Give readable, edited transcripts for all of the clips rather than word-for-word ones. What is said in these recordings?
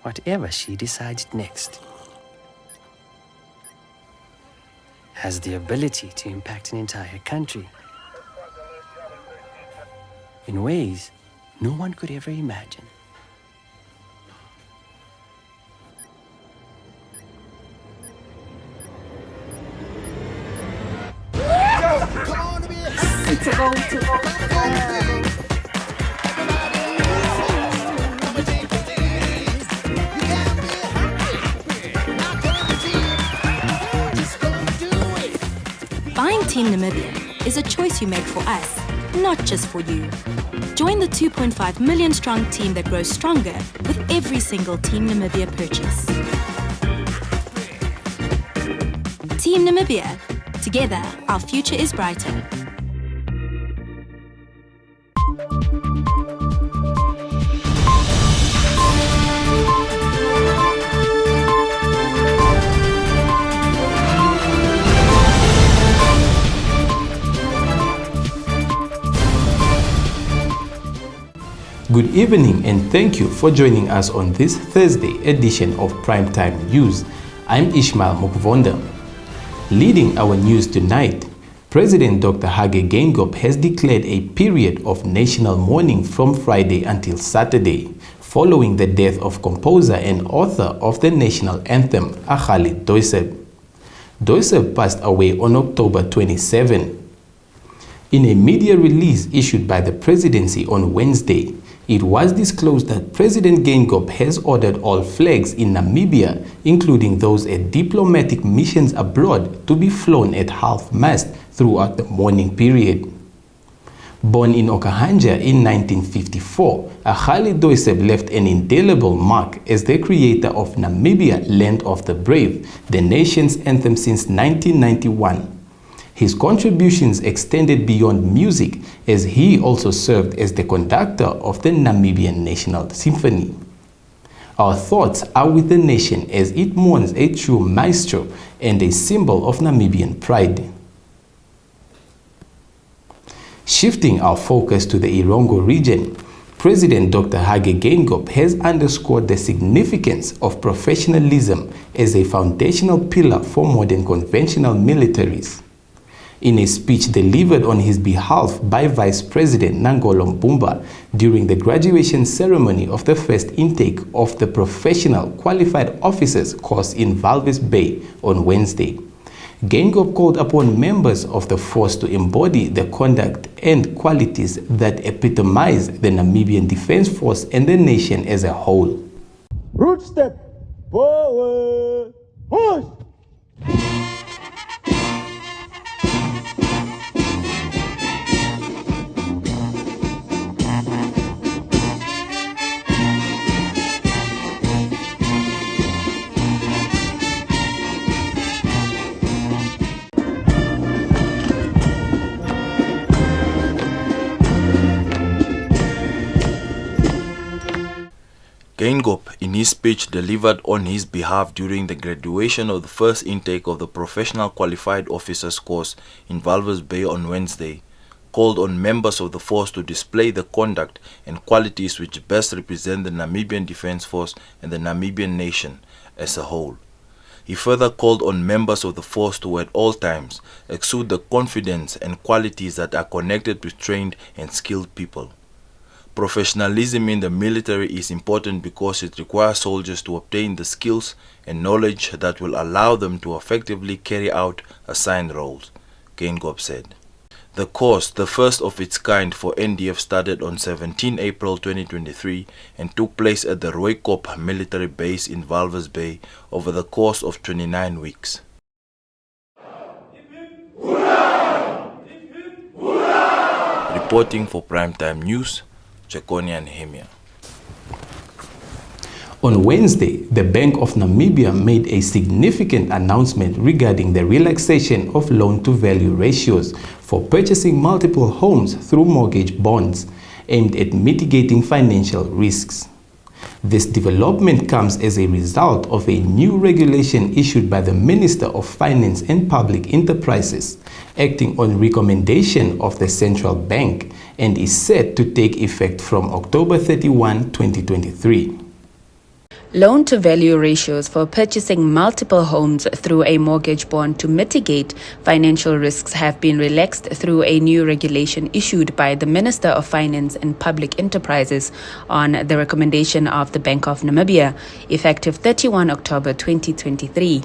whatever she decides next. Has the ability to impact an entire country in ways no one could ever imagine. Buying Team Namibia is a choice you make for us, not just for you. Join the 2.5 million strong team that grows stronger with every single Team Namibia purchase. Team Namibia. Together, our future is brighter. Good evening and thank you for joining us on this Thursday edition of Primetime News. I'm Ishmael Mukvonda. Leading our news tonight, President Dr. Hage Geingob has declared a period of national mourning from Friday until Saturday, following the death of composer and author of the national anthem, Agali Doiseb. Doiseb passed away on October 27. In a media release issued by the presidency on Wednesday, it was disclosed that President Geingob has ordered all flags in Namibia, including those at diplomatic missions abroad, to be flown at half-mast throughout the mourning period. Born in Okahanja in 1954, Agali Doiseb left an indelible mark as the creator of Namibia Land of the Brave, the nation's anthem since 1991. His contributions extended beyond music, as he also served as the conductor of the Namibian National Symphony. Our thoughts are with the nation as it mourns a true maestro and a symbol of Namibian pride. Shifting our focus to the Irongo region, President Dr. Hage Geingob has underscored the significance of professionalism as a foundational pillar for modern conventional militaries. In a speech delivered on his behalf by Vice President Nangolo Mbumba during the graduation ceremony of the first intake of the Professional Qualified Officers course in Walvis Bay on Wednesday, Geingob called upon members of the force to embody the conduct and qualities that epitomize the Namibian Defence Force and the nation as a whole. Root step, forward, push! Geingob, in his speech delivered on his behalf during the graduation of the first intake of the Professional Qualified Officers course in Walvis Bay on Wednesday, called on members of the force to display the conduct and qualities which best represent the Namibian Defence Force and the Namibian nation as a whole. He further called on members of the force to at all times exude the confidence and qualities that are connected with trained and skilled people. Professionalism in the military is important because it requires soldiers to obtain the skills and knowledge that will allow them to effectively carry out assigned roles, Geingob said. The course, the first of its kind for NDF, started on 17 April 2023 and took place at the Rooikop military base in Walvis Bay over the course of 29 weeks. Reporting for Primetime News, Chekonia Nehemia. On Wednesday, the Bank of Namibia made a significant announcement regarding the relaxation of loan-to-value ratios for purchasing multiple homes through mortgage bonds, aimed at mitigating financial risks. This development comes as a result of a new regulation issued by the Minister of Finance and Public Enterprises, acting on recommendation of the Central Bank, and is set to take effect from October 31, 2023. Loan-to-value ratios for purchasing multiple homes through a mortgage bond to mitigate financial risks have been relaxed through a new regulation issued by the Minister of Finance and Public Enterprises on the recommendation of the Bank of Namibia, effective 31 October 2023.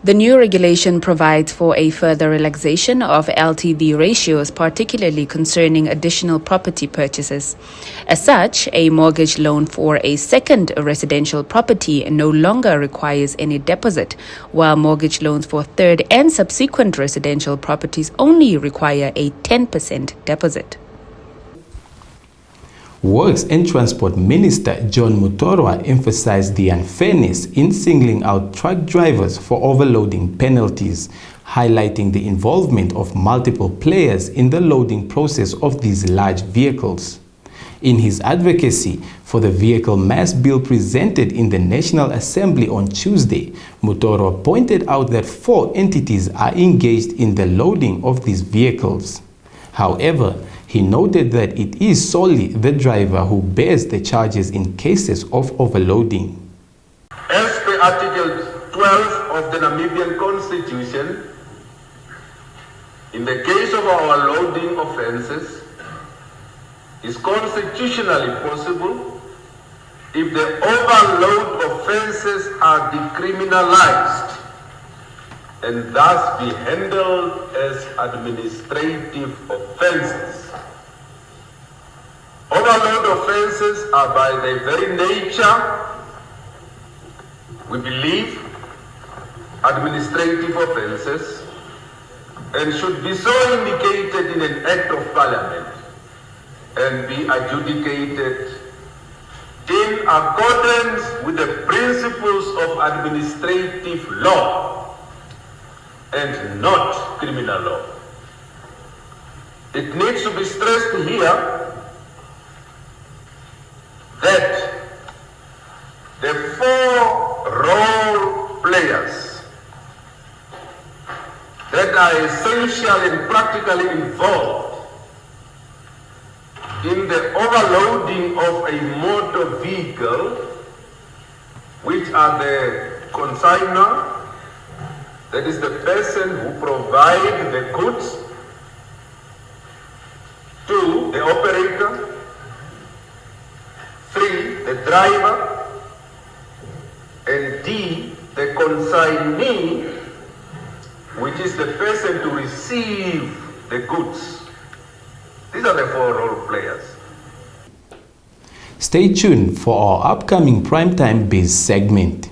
The new regulation provides for a further relaxation of LTV ratios, particularly concerning additional property purchases. As such, a mortgage loan for a second residential property no longer requires any deposit, while mortgage loans for third and subsequent residential properties only require a 10% deposit. Works and Transport Minister John Mutorwa emphasized the unfairness in singling out truck drivers for overloading penalties, highlighting the involvement of multiple players in the loading process of these large vehicles. In his advocacy for the vehicle mass bill presented in the National Assembly on Tuesday, Mutorwa pointed out that 4 entities are engaged in the loading of these vehicles. However, he noted that it is solely the driver who bears the charges in cases of overloading. As per Article 12 of the Namibian Constitution, in the case of our loading offences, is constitutionally possible if the overload offences are decriminalized and thus be handled as administrative offences. Overload offences are by their very nature, we believe, administrative offences and should be so indicated in an Act of Parliament and be adjudicated in accordance with the principles of administrative law and not criminal law. It needs to be stressed here that the 4 role players that are essentially and practically involved in the overloading of a motor vehicle, which are the consignor, that is the person who provides the goods, 2, the operator, 3, the driver, and D, the consignee, which is the person to receive the goods. These are the 4 role players. Stay tuned for our upcoming Primetime Biz segment.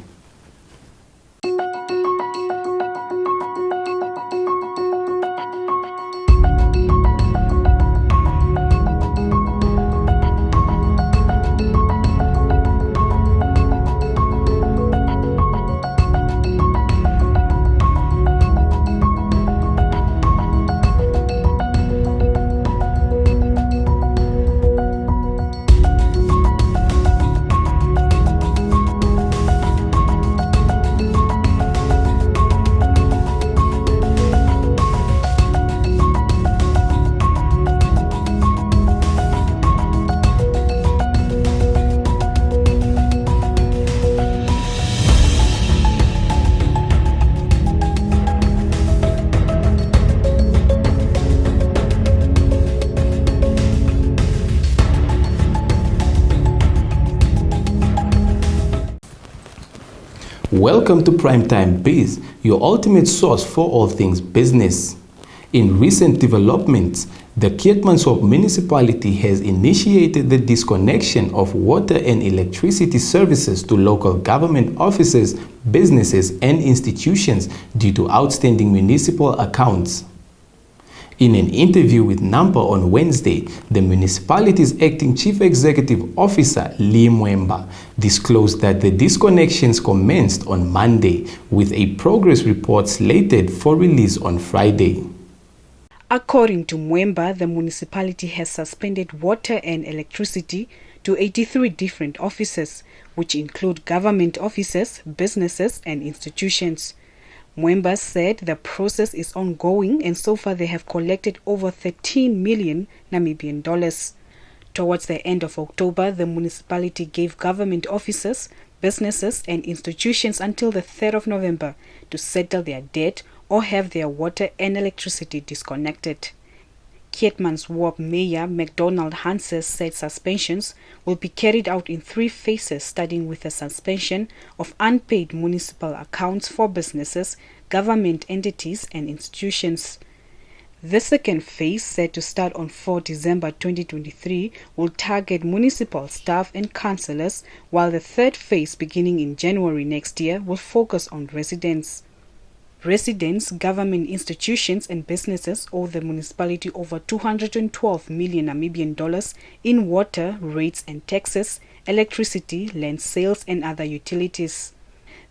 Welcome to Primetime Biz, your ultimate source for all things business. In recent developments, the Keetmanshoop municipality has initiated the disconnection of water and electricity services to local government offices, businesses, and institutions due to outstanding municipal accounts. In an interview with Number on Wednesday, the municipality's acting chief executive officer, Lee Mwemba, disclosed that the disconnections commenced on Monday, with a progress report slated for release on Friday. According to Mwemba, the municipality has suspended water and electricity to 83 different offices, which include government offices, businesses, and institutions. Mwemba said the process is ongoing and so far they have collected over 13 million Namibian dollars. Towards the end of October, the municipality gave government offices, businesses and institutions until the 3rd of November to settle their debt or have their water and electricity disconnected. Keetmanshoop Mayor McDonald Hanses said suspensions will be carried out in 3 phases, starting with the suspension of unpaid municipal accounts for businesses, government entities and institutions. The second phase, set to start on 4 December 2023, will target municipal staff and councillors, while the third phase, beginning in January next year, will focus on residents. Residents, government institutions and businesses owe the municipality over 212 million Namibian dollars in water, rates and taxes, electricity, land sales and other utilities.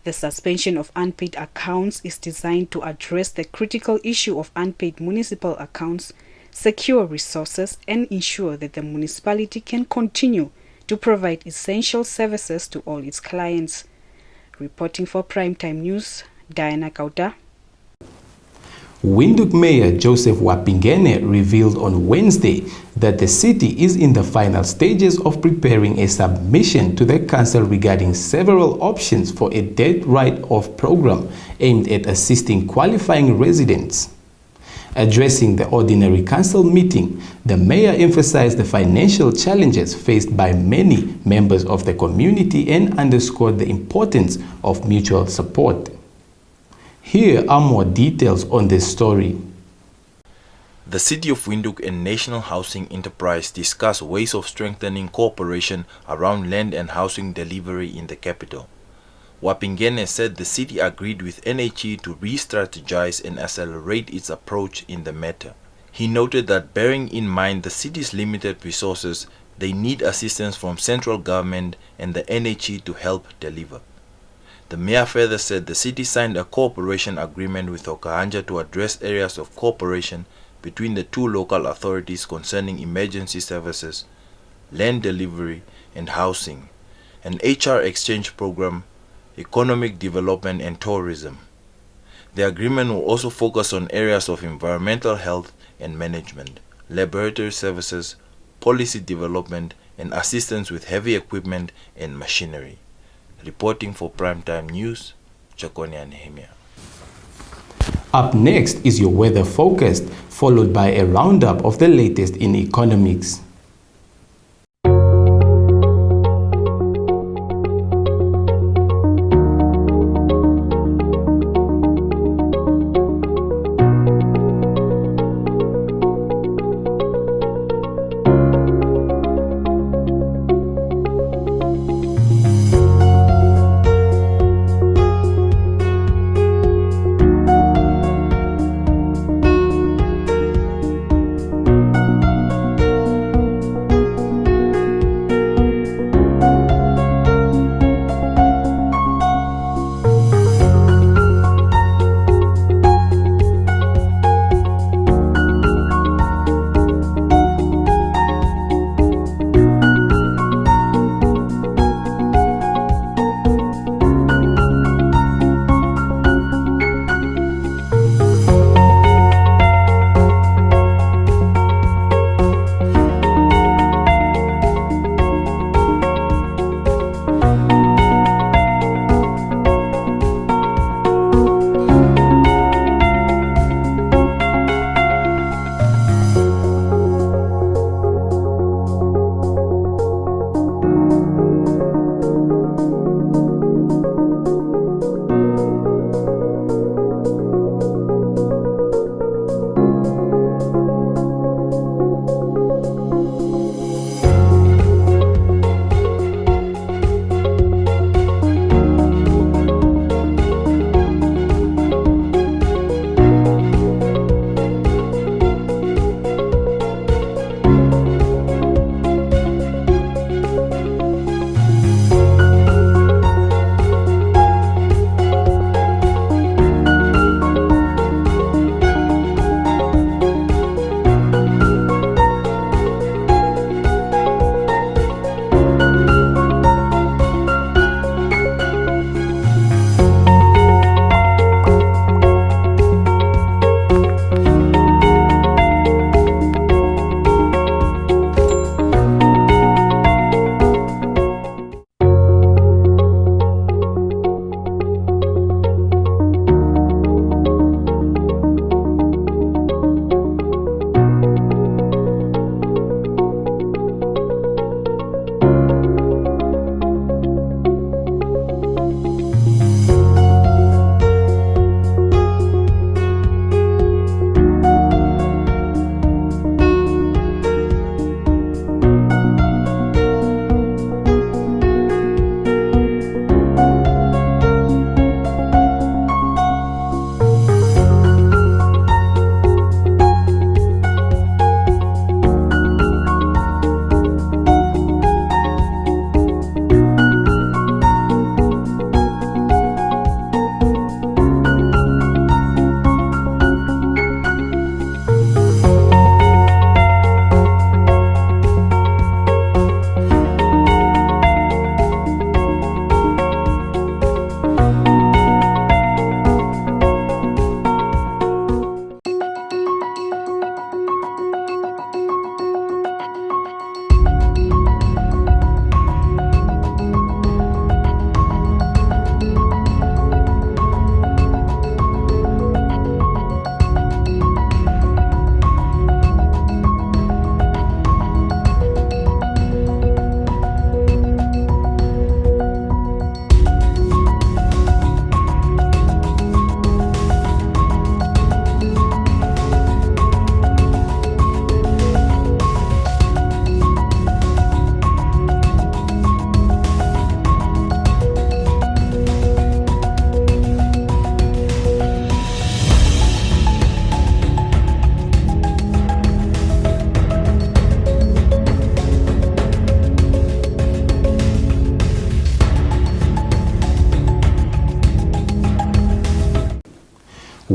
The suspension of unpaid accounts is designed to address the critical issue of unpaid municipal accounts, secure resources and ensure that the municipality can continue to provide essential services to all its clients. Reporting for Primetime News, Diana Kauta. Windhoek Mayor Joseph Wapingene revealed on Wednesday that the city is in the final stages of preparing a submission to the council regarding several options for a debt write-off program aimed at assisting qualifying residents. Addressing the ordinary council meeting, the mayor emphasized the financial challenges faced by many members of the community and underscored the importance of mutual support. Here are more details on this story. The City of Windhoek and National Housing Enterprise discuss ways of strengthening cooperation around land and housing delivery in the capital. Wapingene said the city agreed with NHE to re-strategize and accelerate its approach in the matter. He noted that bearing in mind the city's limited resources, they need assistance from central government and the NHE to help deliver. The mayor further said the city signed a cooperation agreement with Okahanja to address areas of cooperation between the 2 local authorities concerning emergency services, land delivery and housing, an HR exchange program, economic development and tourism. The agreement will also focus on areas of environmental health and management, laboratory services, policy development and assistance with heavy equipment and machinery. Reporting for Primetime News, Chakonia Nehemia. Up next is your weather forecast, followed by a roundup of the latest in economics.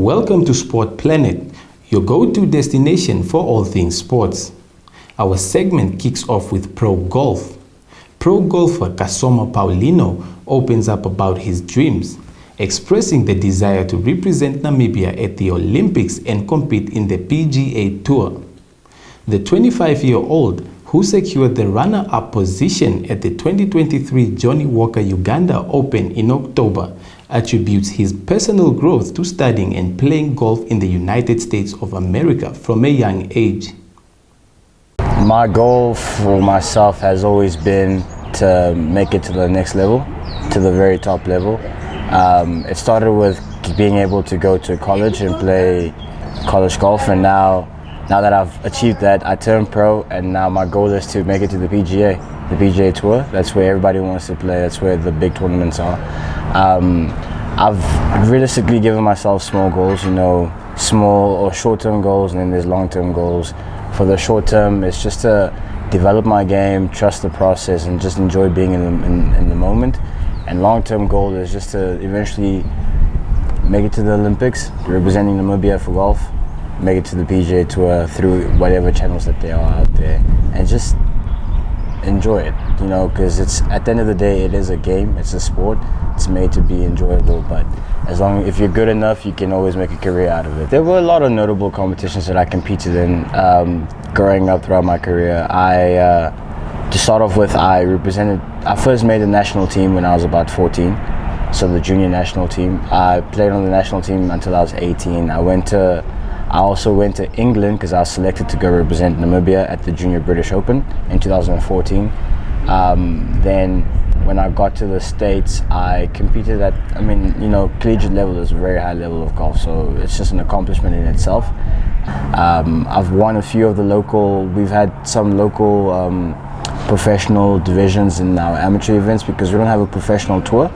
Welcome to Sport Planet, your go-to destination for all things sports. Our segment kicks off with pro golf. Pro golfer Kasoma Paulino opens up about his dreams, expressing the desire to represent Namibia at the Olympics and compete in the PGA Tour. The 25-year-old, who secured the runner-up position at the 2023 Johnny Walker Uganda Open in October, attributes his personal growth to studying and playing golf in the United States of America from a young age. My goal for myself has always been to make it to the next level, to the very top level. It started with being able to go to college and play college golf, and now that I've achieved that, I turned pro, and now my goal is to make it to the PGA Tour. That's where everybody wants to play. That's where the big tournaments are. I've realistically given myself small goals, small or short-term goals, and then there's long-term goals. For the short term, it's just to develop my game, trust the process, and just enjoy being in the moment. And long-term goal is just to eventually make it to the Olympics, representing Namibia for golf, make it to the PGA Tour through whatever channels that they are out there, and just enjoy it, because it's, at the end of the day, it is a game, it's a sport, it's made to be enjoyable, but if you're good enough, you can always make a career out of it. There were a lot of notable competitions that I competed in growing up throughout my career. To start off with, I first made the national team when I was about 14, so the junior national team. I played on the national team until I was 18. I also went to England because I was selected to go represent Namibia at the Junior British Open in 2014. Then when I got to the States, I competed at, collegiate level is a very high level of golf, so it's just an accomplishment in itself. I've won a few of we've had some local professional divisions in our amateur events because we don't have a professional tour.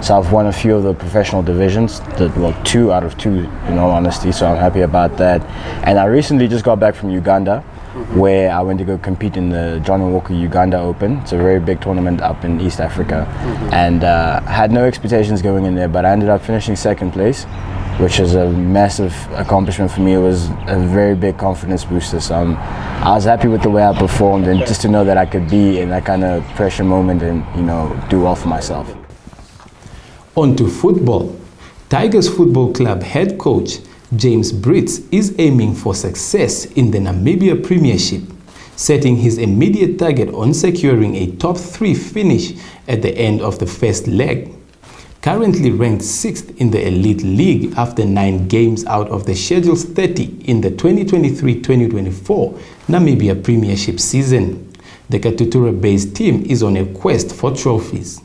So I've won a few of the professional divisions, 2 out of 2 in all honesty, so I'm happy about that. And I recently just got back from Uganda, where I went to go compete in the Johnny Walker Uganda Open. It's a very big tournament up in East Africa, and had no expectations going in there, but I ended up finishing 2nd place, which is a massive accomplishment for me. It was a very big confidence booster, so I was happy with the way I performed, and just to know that I could be in that kind of pressure moment and do well for myself. On to football. Tigers Football Club head coach James Brits is aiming for success in the Namibia Premiership, setting his immediate target on securing a top 3 finish at the end of the first leg. Currently ranked 6th in the Elite League after 9 games out of the scheduled 30 in the 2023-2024 Namibia Premiership season, the Katutura-based team is on a quest for trophies.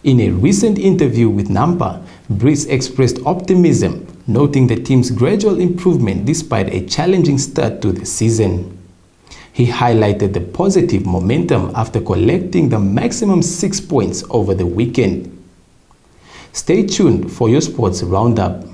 In a recent interview with Nampa, Brits expressed optimism, noting the team's gradual improvement despite a challenging start to the season. He highlighted the positive momentum after collecting the maximum 6 points over the weekend. Stay tuned for your sports roundup.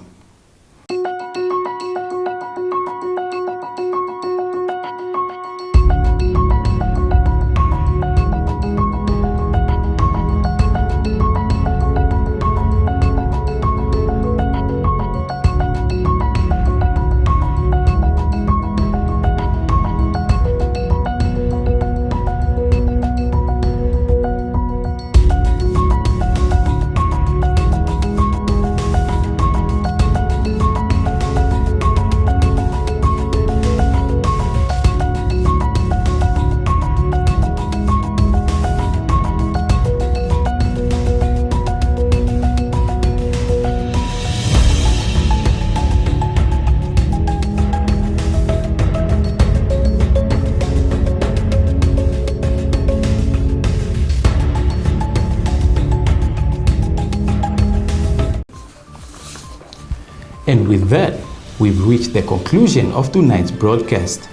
And with that, we've reached the conclusion of tonight's broadcast.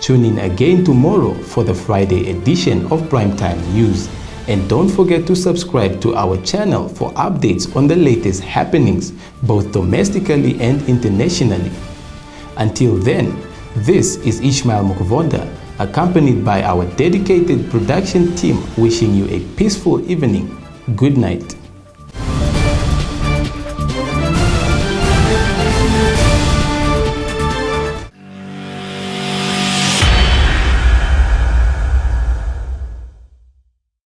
Tune in again tomorrow for the Friday edition of Primetime News. And don't forget to subscribe to our channel for updates on the latest happenings, both domestically and internationally. Until then, this is Ishmael Mukvonda, accompanied by our dedicated production team, wishing you a peaceful evening. Good night.